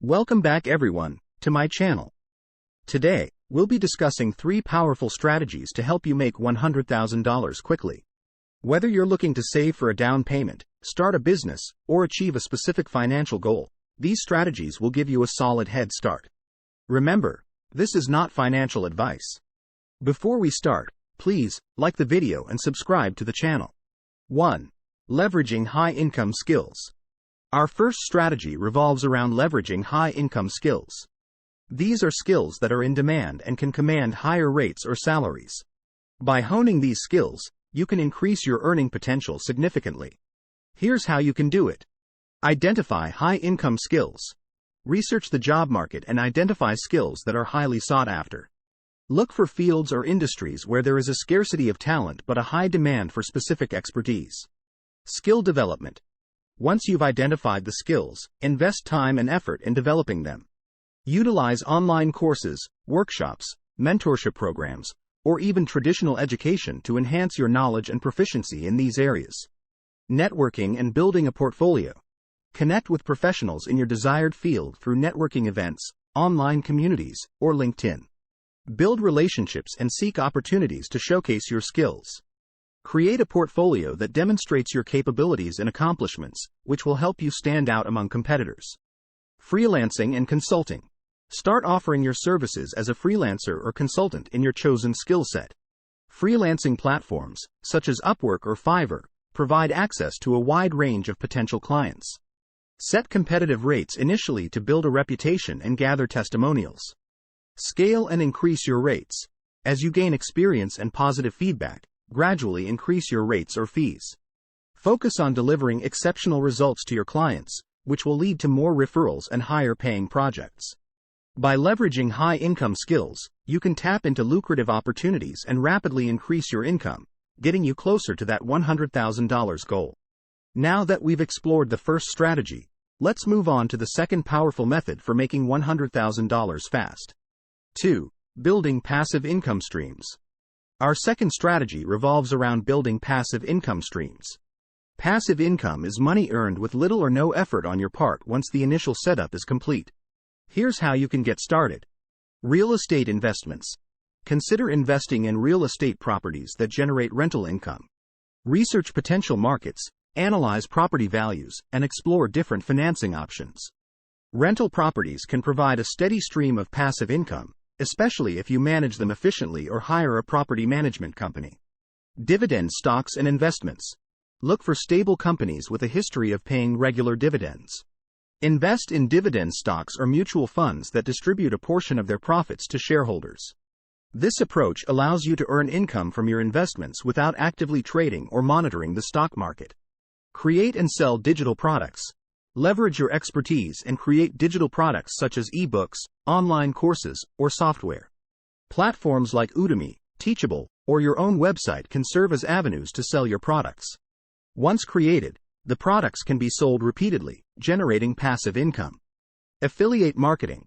Welcome back everyone, to my channel. Today, we'll be discussing 3 powerful strategies to help you make $100,000 quickly. Whether you're looking to save for a down payment, start a business, or achieve a specific financial goal, these strategies will give you a solid head start. Remember, this is not financial advice. Before we start, please like the video and subscribe to the channel. 1. Leveraging high-income skills. Our first strategy revolves around leveraging high-income skills. These are skills that are in demand and can command higher rates or salaries. By honing these skills, you can increase your earning potential significantly. Here's how you can do it. Identify high-income skills. Research the job market and identify skills that are highly sought after. Look for fields or industries where there is a scarcity of talent but a high demand for specific expertise. Skill development. Once you've identified the skills, invest time and effort in developing them. Utilize online courses, workshops, mentorship programs, or even traditional education to enhance your knowledge and proficiency in these areas. Networking and building a portfolio. Connect with professionals in your desired field through networking events, online communities, or LinkedIn. Build relationships and seek opportunities to showcase your skills. Create a portfolio that demonstrates your capabilities and accomplishments, which will help you stand out among competitors. Freelancing and consulting. Start offering your services as a freelancer or consultant in your chosen skill set. Freelancing platforms, such as Upwork or Fiverr, provide access to a wide range of potential clients. Set competitive rates initially to build a reputation and gather testimonials. Scale and increase your rates. As you gain experience and positive feedback, gradually increase your rates or fees. Focus on delivering exceptional results to your clients, which will lead to more referrals and higher paying projects. By leveraging high-income skills, you can tap into lucrative opportunities and rapidly increase your income, getting you closer to that $100,000 goal. Now that we've explored the first strategy, let's move on to the second powerful method for making $100,000 fast. 2. Building passive income streams. Our second strategy revolves around building passive income streams. Passive income is money earned with little or no effort on your part once the initial setup is complete. Here's how you can get started. Real estate investments. Consider investing in real estate properties that generate rental income. Research potential markets, analyze property values, and explore different financing options. Rental properties can provide a steady stream of passive income, especially if you manage them efficiently or hire a property management company. Dividend stocks and investments. Look for stable companies with a history of paying regular dividends. Invest in dividend stocks or mutual funds that distribute a portion of their profits to shareholders. This approach allows you to earn income from your investments without actively trading or monitoring the stock market. Create and sell digital products. Leverage your expertise and create digital products such as ebooks, online courses, or software. Platforms like Udemy, Teachable, or your own website can serve as avenues to sell your products. Once created, the products can be sold repeatedly, generating passive income. Affiliate marketing.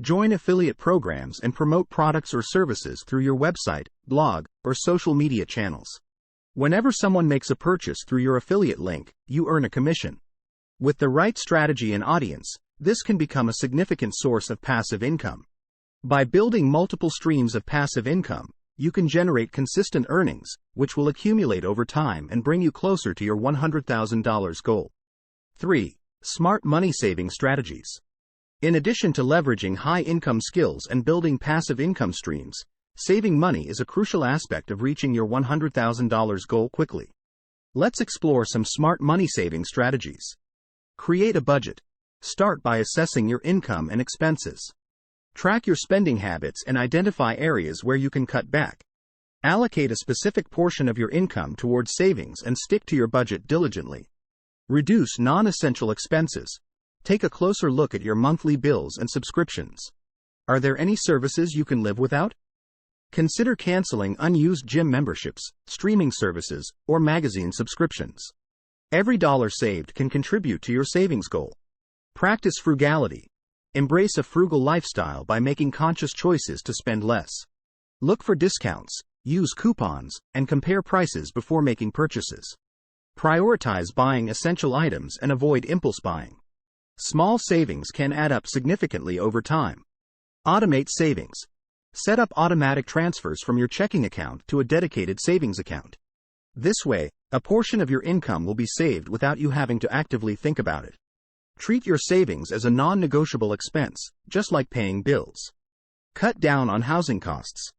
Join affiliate programs and promote products or services through your website, blog, or social media channels. Whenever someone makes a purchase through your affiliate link, you earn a commission. With the right strategy and audience, this can become a significant source of passive income. By building multiple streams of passive income, you can generate consistent earnings, which will accumulate over time and bring you closer to your $100,000 goal. 3. Smart money-saving strategies. In addition to leveraging high-income skills and building passive income streams, saving money is a crucial aspect of reaching your $100,000 goal quickly. Let's explore some smart money-saving strategies. Create a budget. Start by assessing your income and expenses. Track your spending habits and identify areas where you can cut back. Allocate a specific portion of your income towards savings and stick to your budget diligently. Reduce non-essential expenses. Take a closer look at your monthly bills and subscriptions. Are there any services you can live without? Consider canceling unused gym memberships, streaming services, or magazine subscriptions. Every dollar saved can contribute to your savings goal. Practice frugality. Embrace a frugal lifestyle by making conscious choices to spend less. Look for discounts, use coupons, and compare prices before making purchases. Prioritize buying essential items and avoid impulse buying. Small savings can add up significantly over time. Automate savings. Set up automatic transfers from your checking account to a dedicated savings account. This way, a portion of your income will be saved without you having to actively think about it. Treat your savings as a non-negotiable expense, just like paying bills. Cut down on housing costs.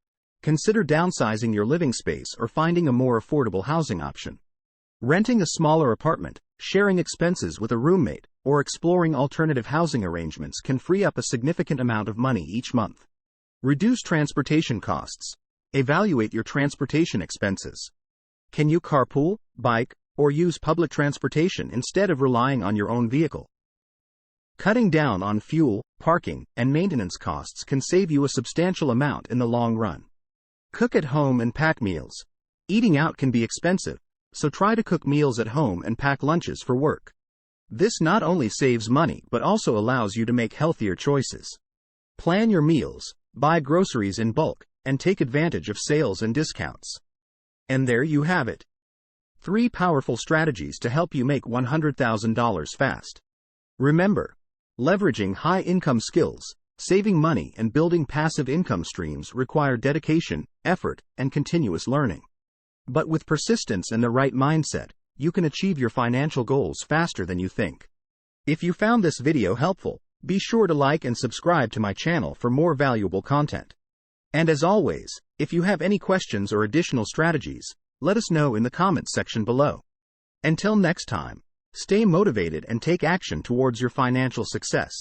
Consider downsizing your living space or finding a more affordable housing option. Renting a smaller apartment, sharing expenses with a roommate, or exploring alternative housing arrangements can free up a significant amount of money each month. Reduce transportation costs. Evaluate your transportation expenses. Can you carpool, bike, or use public transportation instead of relying on your own vehicle? Cutting down on fuel, parking, and maintenance costs can save you a substantial amount in the long run. Cook at home and pack meals. Eating out can be expensive, so try to cook meals at home and pack lunches for work. This not only saves money but also allows you to make healthier choices. Plan your meals, buy groceries in bulk, and take advantage of sales and discounts. And there you have it. 3 powerful strategies to help you make $100,000 fast. Remember, leveraging high-income skills, saving money, and building passive income streams require dedication, effort, and continuous learning. But with persistence and the right mindset, you can achieve your financial goals faster than you think. If you found this video helpful, be sure to like and subscribe to my channel for more valuable content. And as always, if you have any questions or additional strategies, let us know in the comments section below. Until next time, stay motivated and take action towards your financial success.